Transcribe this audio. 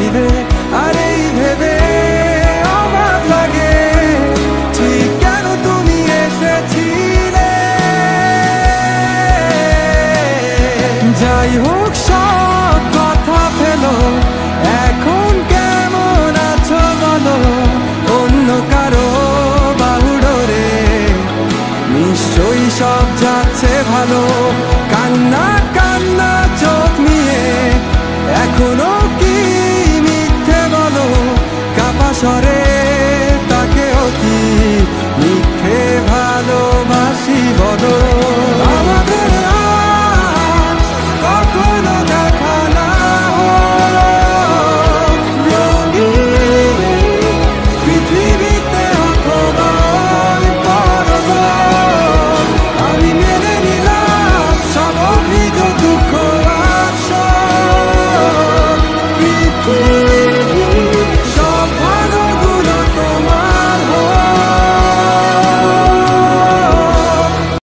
ছিলে, আর এই ভেবে অবাক লাগে ঠিক কেন তুমি এসেছিলে। যাই হোক সব কথা ফেলো, এখন কেমন আছো বলো, অন্য কারো বাহুডোরে নিশ্চয়ই সব যাচ্ছে ভালো। কান্না কান্না চোখ নিয়ে এখনো কি মিথ্যে বলো, কাপা স্বরে তাকেও কি মিথ্যে ভালোবাসি বলো।